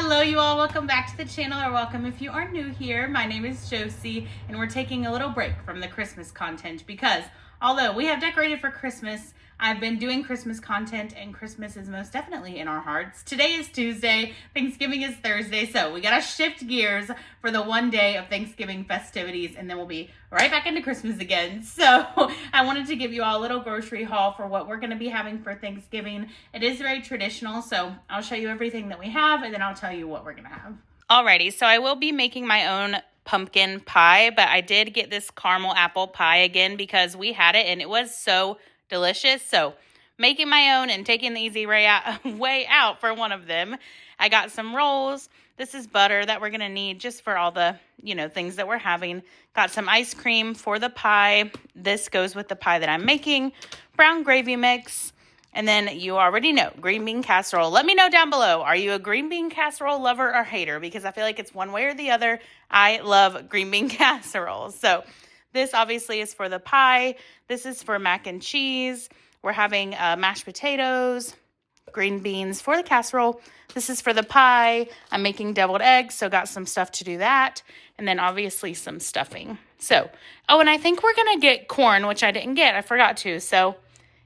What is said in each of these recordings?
Hello you all, welcome back to the channel, or welcome if you are new here. My name is Josie and we're taking a little break from the Christmas content because although we have decorated for Christmas, I've been doing Christmas content and Christmas is most definitely in our hearts. Today is Tuesday, Thanksgiving is Thursday, so we gotta shift gears for the one day of Thanksgiving festivities and then we'll be right back into Christmas again. So I wanted to give you all a little grocery haul for what we're gonna be having for Thanksgiving. It is very traditional, so I'll show you everything that we have and then I'll tell you what we're gonna have. Alrighty, so I will be making my own pumpkin pie, but I did get this caramel apple pie again because we had it and it was so delicious. So making my own and taking the easy way out for one of them. I got some rolls. This is butter that we're going to need just for all the, things that we're having. Got some ice cream for the pie. This goes with the pie that I'm making. Brown gravy mix. And then you already know, green bean casserole. Let me know down below, are you a green bean casserole lover or hater? Because I feel like it's one way or the other. I love green bean casserole. So this obviously is for the pie. This is for mac and cheese. We're having mashed potatoes, green beans for the casserole. This is for the pie. I'm making deviled eggs, so got some stuff to do that. And then obviously some stuffing. So, oh, and I think we're going to get corn, which I didn't get. I forgot to. So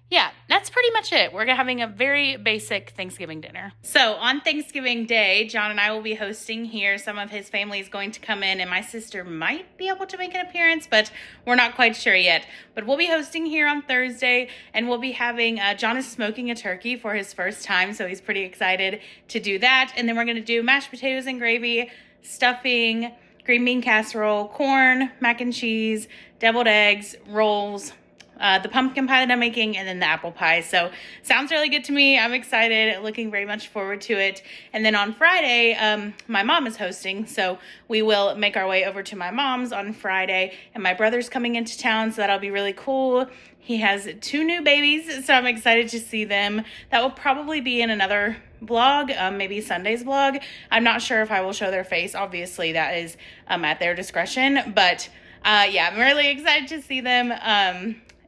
yeah, that's pretty much it. We're having a very basic Thanksgiving dinner. So on Thanksgiving Day, John and I will be hosting here. Some of his family is going to come in and my sister might be able to make an appearance, but we're not quite sure yet. But we'll be hosting here on Thursday and we'll be having, John is smoking a turkey for his first time, so he's pretty excited to do that. And then we're gonna do mashed potatoes and gravy, stuffing, green bean casserole, corn, mac and cheese, deviled eggs, rolls, the pumpkin pie that I'm making, and then the apple pie. So sounds really good to me. I'm excited, looking very much forward to it. And then on Friday, my mom is hosting, so we will make our way over to my mom's on Friday, and my brother's coming into town, so that'll be really cool. He has 2 new babies, so I'm excited to see them. That will probably be in another vlog, maybe Sunday's vlog. I'm not sure if I will show their face. Obviously, that is at their discretion, but yeah, I'm really excited to see them.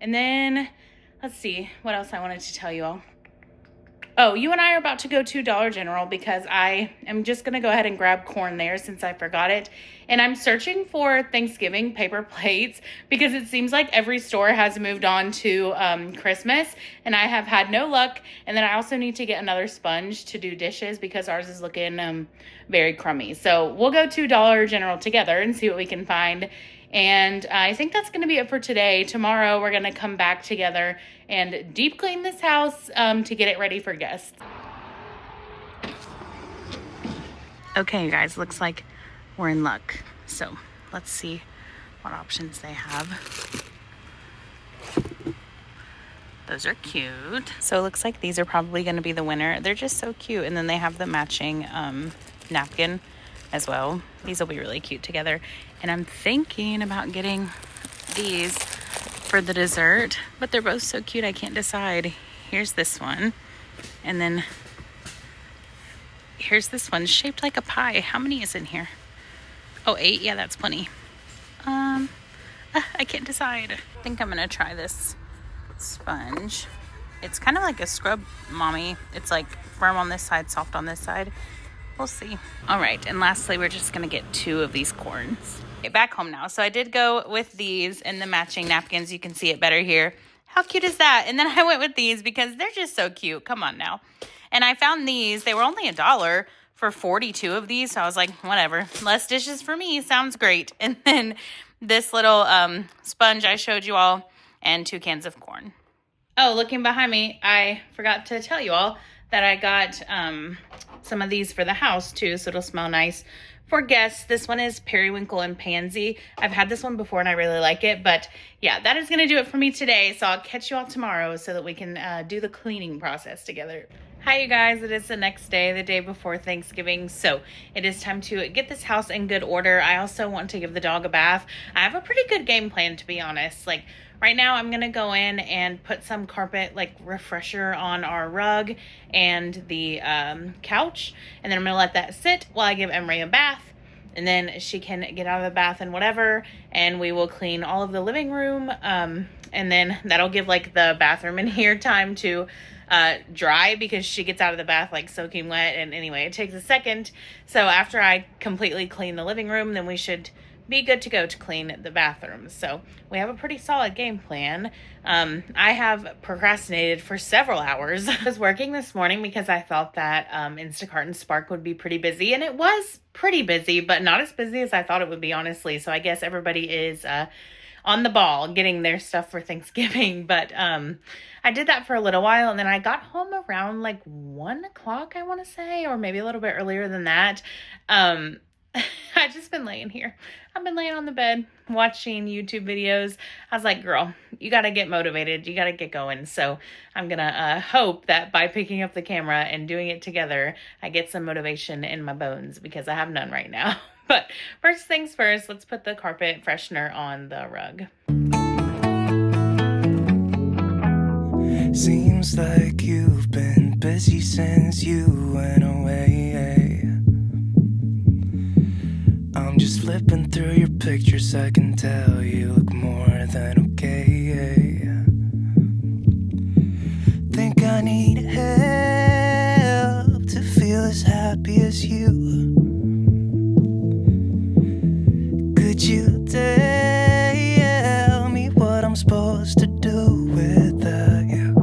And then, let's see, what else I wanted to tell you all. Oh, you and I are about to go to Dollar General because I am just going to go ahead and grab corn there since I forgot it. And I'm searching for Thanksgiving paper plates because it seems like every store has moved on to Christmas. And I have had no luck. And then I also need to get another sponge to do dishes because ours is looking very crummy. So we'll go to Dollar General together and see what we can find. And I think that's going to be it for today. Tomorrow, we're going to come back together and deep clean this house to get it ready for guests. Okay, you guys, looks like we're in luck. So let's see what options they have. Those are cute. So it looks like these are probably going to be the winner. They're just so cute. And then they have the matching napkin as well. These will be really cute together. And I'm thinking about getting these for the dessert, but they're both so cute I can't decide. Here's this one. And then here's this one shaped like a pie. How many is in here? Oh, 8. Yeah, that's plenty. I can't decide. I think I'm gonna try this sponge. It's kind of like a scrub mommy. It's like firm on this side, soft on this side. We'll see. All right, and lastly, we're just gonna get 2 of these corns. Okay, back home now. So I did go with these and the matching napkins. You can see it better here. How cute is that? And then I went with these because they're just so cute. Come on now. And I found these. They were only $1 for 42 of these. So I was like, whatever. Less dishes for me. Sounds great. And then this little sponge I showed you all and 2 cans of corn. Oh, looking behind me, I forgot to tell you all that I got some of these for the house too, so it'll smell nice for guests. This one is periwinkle and pansy. I've had this one before and I really like it, but yeah, that is gonna do it for me today. So I'll catch you all tomorrow so that we can do the cleaning process together. Hi you guys, it is the next day, the day before Thanksgiving, so it is time to get this house in good order. I also want to give the dog a bath. I have a pretty good game plan, to be honest. Like right now I'm gonna go in and put some carpet like refresher on our rug and the couch, and then I'm gonna let that sit while I give Emery a bath, and then she can get out of the bath and whatever, and we will clean all of the living room, and then that'll give like the bathroom in here time to dry because she gets out of the bath like soaking wet. And anyway, it takes a second. So after I completely clean the living room, then we should be good to go to clean the bathroom. So we have a pretty solid game plan. I have procrastinated for several hours. I was working this morning because I thought that Instacart and Spark would be pretty busy, and it was pretty busy, but not as busy as I thought it would be, honestly. So I guess everybody is on the ball getting their stuff for Thanksgiving. But I did that for a little while, and then I got home around like 1 o'clock, I want to say, or maybe a little bit earlier than that. I've just been laying here. I've been laying on the bed watching YouTube videos. I was like, girl, you got to get motivated. You got to get going. So I'm going to hope that by picking up the camera and doing it together, I get some motivation in my bones, because I have none right now. But first things first, let's put the carpet freshener on the rug. Seems like you've been busy since you went away. I'm just flipping through your pictures, I can tell you look more than okay. Think I need help to feel as happy as you. Could you tell me what I'm supposed to do without you?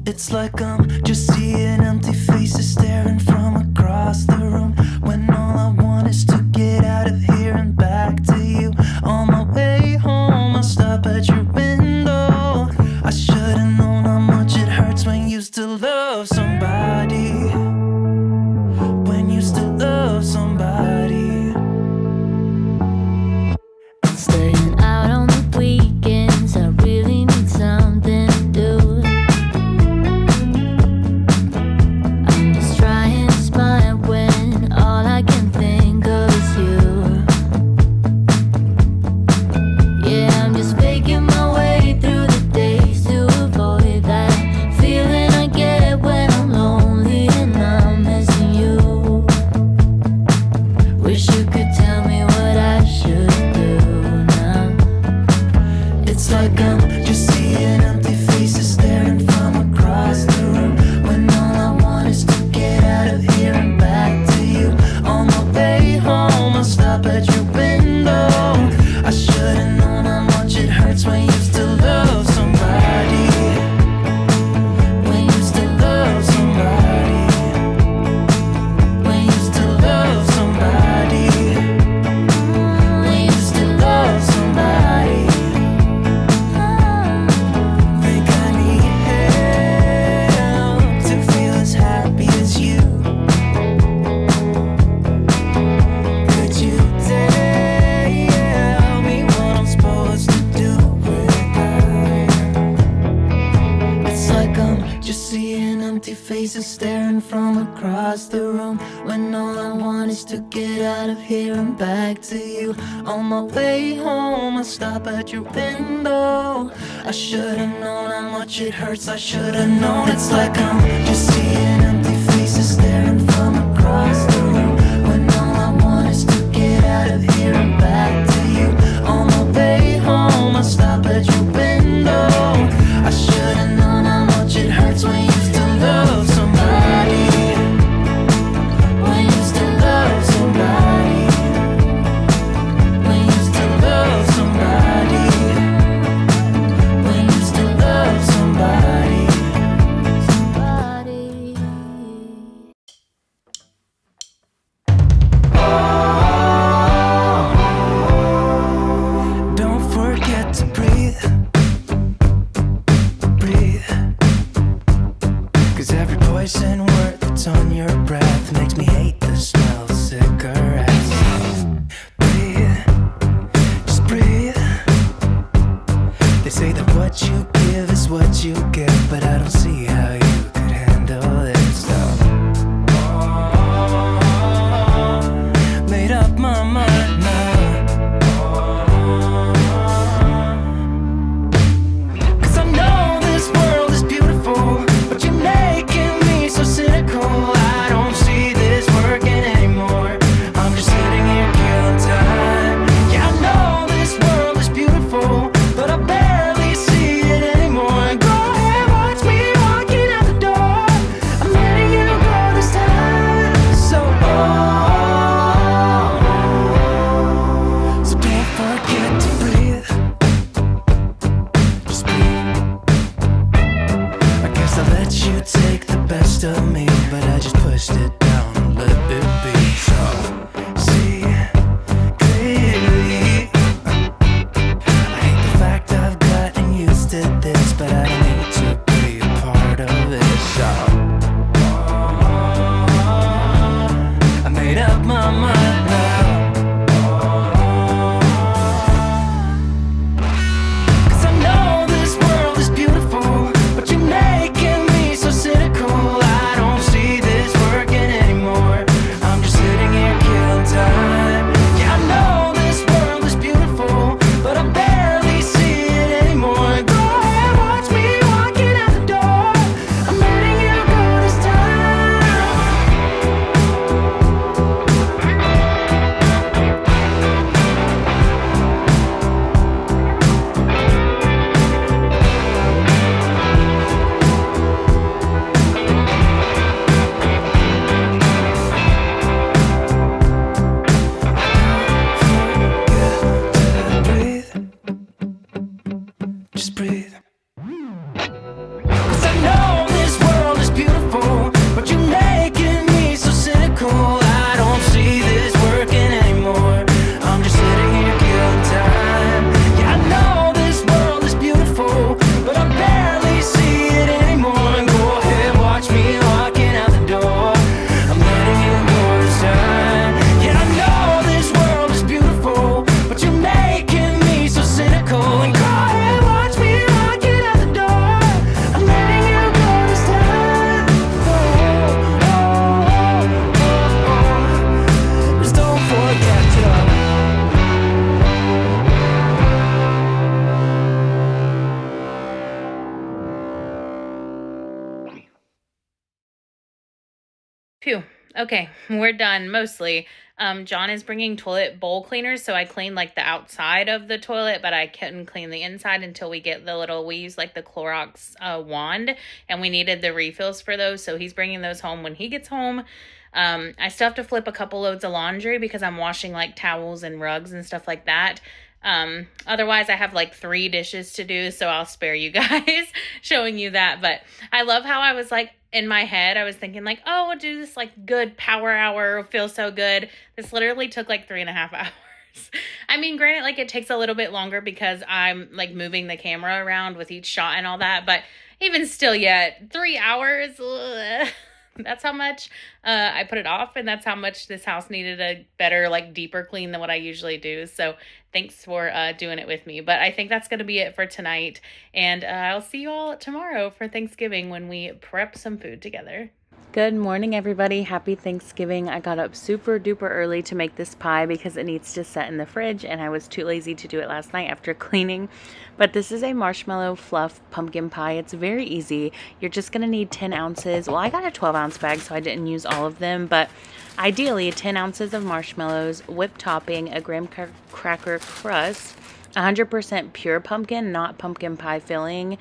It's like I'm just seeing empty faces staring from across the room, when all I want is to get out of here and back to you. On my way home, I'll stop at your window. I should've known how much it hurts when you still love somebody. When you still love somebody. I'm staying out on the weekends, I really need something to do. I'm just trying to smile when all I can think of is you. Yeah, I'm just faking my way through the days to avoid that feeling I get when I'm lonely and I'm missing you. Wish you could tell me what I should do now. It's like I'm just seeing empty faces staring from across the room, when all I want is to get out of here and back to you. On my way home, I'll stop at your window. I should've known how much it hurts when you still love somebody. When you still love somebody. When you still love somebody. When you still love somebody. Think I need help to feel as happy as you. Could you tell me what I'm supposed to do without you? It's like I'm just seeing empty faces staring from across the room, when all I want is to get out of here and back to you. On my way home, I'll stop at your window. I should've known how much it hurts, I should've known. It's like I'm just seeing empty faces staring from across the room, when all I want is to get out of here and back to you. On my way home, I'll stop at your window. I should've known how much it hurts when you still love somebody. When you still love somebody. When you still love somebody. When you still love somebody. Don't forget to breathe. Breathe. 'Cause every poison word that's on your breath makes me hate the smell of cigarettes. Breathe. Just breathe. They say that what you give is what you get, but I don't see how you could handle this stuff. Made up my mind now. 'Cause I know this world is beautiful, but you're making me so cynical. I don't see this working. Okay, we're done mostly. John is bringing toilet bowl cleaners, so I cleaned like the outside of the toilet, but I couldn't clean the inside until we get we use like the Clorox wand, and we needed the refills for those, so he's bringing those home when he gets home. I still have to flip a couple loads of laundry because I'm washing like towels and rugs and stuff like that. Otherwise I have like 3 dishes to do, so I'll spare you guys showing you that. But I love how I was like, in my head, I was thinking like, oh, we'll do this like good power hour, it'll feel so good. This literally took like 3.5 hours. I mean, granted, like it takes a little bit longer because I'm like moving the camera around with each shot and all that, but even still yet, 3 hours, ugh. That's how much I put it off, and that's how much this house needed a better, like deeper clean than what I usually do. So thanks for doing it with me. But I think that's going to be it for tonight, and I'll see you all tomorrow for Thanksgiving when we prep some food together. Good morning, everybody. Happy Thanksgiving. I got up super duper early to make this pie because it needs to set in the fridge, and I was too lazy to do it last night after cleaning. But this is a marshmallow fluff pumpkin pie. It's very easy. You're just going to need 10 ounces. Well, I got a 12-ounce bag, so I didn't use all of them, but ideally 10 ounces of marshmallows, whipped topping, a graham cracker crust, 100% pure pumpkin, not pumpkin pie filling,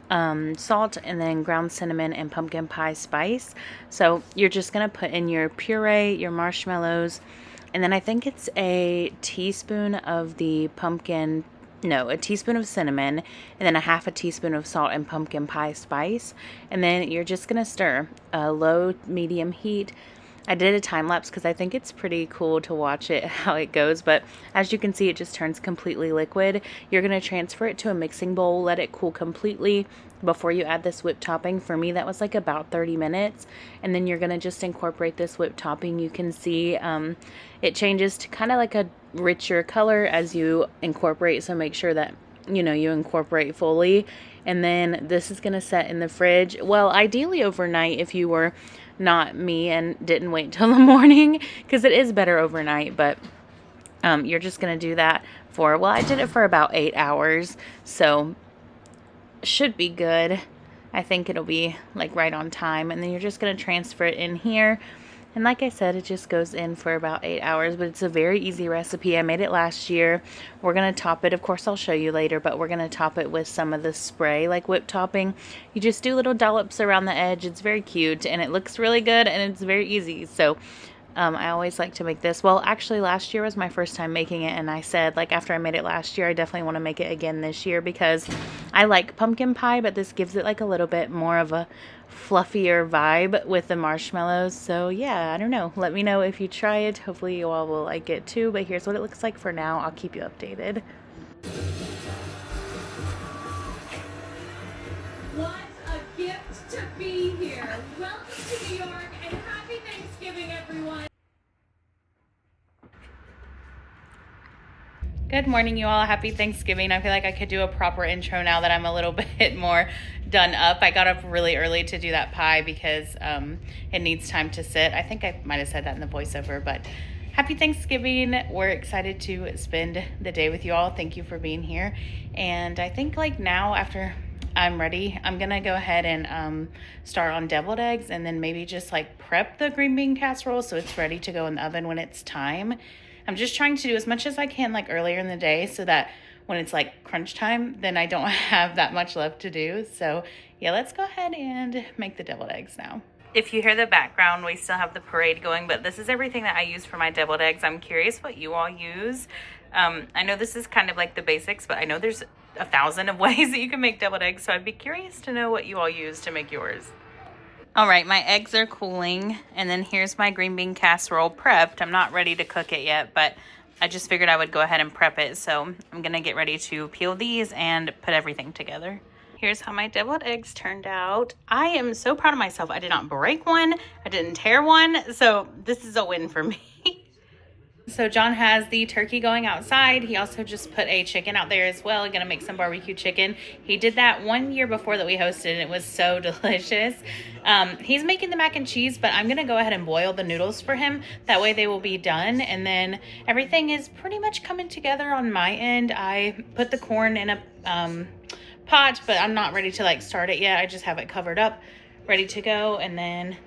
salt, and then ground cinnamon and pumpkin pie spice. So you're just going to put in your puree, your marshmallows, and then I think it's a teaspoon of the a teaspoon of cinnamon, and then a half a teaspoon of salt and pumpkin pie spice. And then you're just going to stir low, medium heat. I did a time lapse because I think it's pretty cool to watch it, how it goes. But as you can see, it just turns completely liquid. You're going to transfer it to a mixing bowl, let it cool completely before you add this whipped topping. For me, that was like about 30 minutes. And then you're going to just incorporate this whipped topping. You can see it changes to kind of like a richer color as you incorporate. So make sure that, you incorporate fully. And then this is going to set in the fridge. Well, ideally overnight if you were not me and didn't wait till the morning, because it is better overnight. But you're just going to do that for, well, I did it for about 8 hours, so should be good. I think it'll be like right on time. And then you're just going to transfer it in here. And like I said, it just goes in for about 8 hours, but it's a very easy recipe. I made it last year. We're going to top it. Of course, I'll show you later, but we're going to top it with some of the spray, like whipped topping. You just do little dollops around the edge. It's very cute, and it looks really good, and it's very easy. So I always like to make this. Well, actually, last year was my first time making it, and I said, like, after I made it last year, I definitely want to make it again this year because I like pumpkin pie, but this gives it like a little bit more of a fluffier vibe with the marshmallows. So yeah, I don't know. Let me know if you try it. Hopefully you all will like it too, but here's what it looks like for now. I'll keep you updated. What a gift to be here. Welcome to New York and happy Thanksgiving, everyone. Good morning, you all. Happy Thanksgiving. I feel like I could do a proper intro now that I'm a little bit more done up. I got up really early to do that pie because it needs time to sit. I think I might have said that in the voiceover, but happy Thanksgiving. We're excited to spend the day with you all. Thank you for being here. And I think like now after I'm ready, I'm gonna go ahead and start on deviled eggs, and then maybe just like prep the green bean casserole so it's ready to go in the oven when it's time. I'm just trying to do as much as I can like earlier in the day so that when it's like crunch time, then I don't have that much left to do. So yeah, let's go ahead and make the deviled eggs now. If you hear the background, we still have the parade going, but this is everything that I use for my deviled eggs. I'm curious what you all use. I know this is kind of like the basics, but I know there's 1,000 of ways that you can make deviled eggs. So I'd be curious to know what you all use to make yours. All right, my eggs are cooling, and then here's my green bean casserole prepped. I'm not ready to cook it yet, but I just figured I would go ahead and prep it. So I'm gonna get ready to peel these and put everything together. Here's how my deviled eggs turned out. I am so proud of myself. I did not break one, I didn't tear one, so this is a win for me. So John has the turkey going outside. He also just put a chicken out there as well. Gonna make some barbecue chicken. He did that 1 year before that we hosted, and it was so delicious. He's making the mac and cheese, but I'm gonna go ahead and boil the noodles for him. That way they will be done, and then everything is pretty much coming together on my end. I put the corn in a pot, but I'm not ready to like start it yet. I just have it covered up, ready to go, and then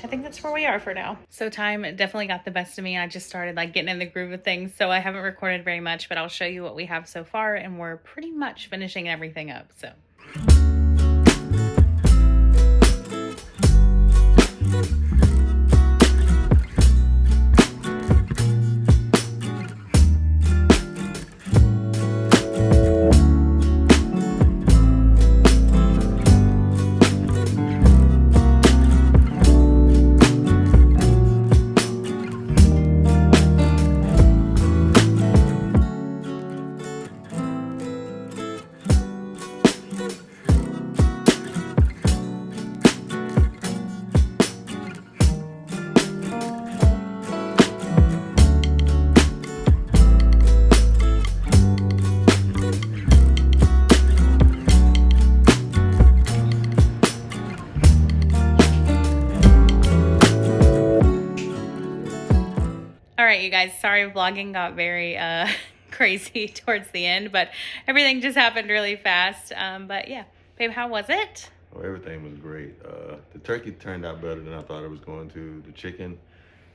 I think that's where we are for now. So time definitely got the best of me. I just started like getting in the groove of things. So I haven't recorded very much, but I'll show you what we have so far, and we're pretty much finishing everything up. So. All right, you guys, sorry vlogging got very crazy towards the end, but everything just happened really fast. But yeah, babe, how was it? Oh, everything was great. The turkey turned out better than I thought it was going to. The chicken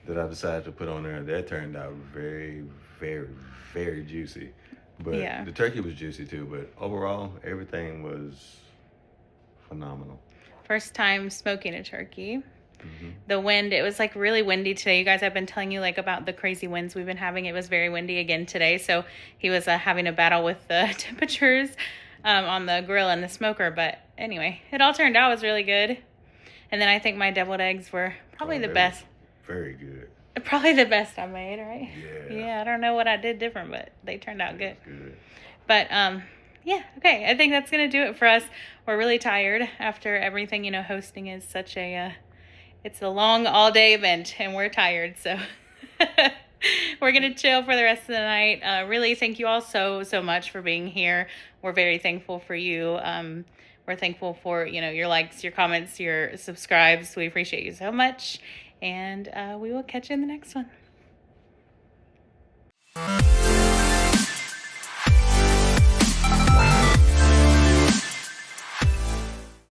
that I decided to put on there, that turned out very, very, very juicy. But Yeah. the turkey was juicy too, but overall, everything was phenomenal. First time smoking a turkey. The wind, it was like really windy today. You guys, I've been telling you like about the crazy winds we've been having. It was very windy again today. So he was having a battle with the temperatures on the grill and the smoker. But anyway, it all turned out. It was really good. And then I think my deviled eggs were probably the best. Very good. Probably the best I made, right? Yeah. Yeah, I don't know what I did different, but they turned out good. Good. But yeah, okay. I think that's going to do it for us. We're really tired after everything. You know, hosting is such a... it's a long all-day event, and we're tired, so we're going to chill for the rest of the night. Really, thank you all so much for being here. We're very thankful for you. We're thankful for, you know, your likes, your comments, your subscribes. We appreciate you so much, and we will catch you in the next one.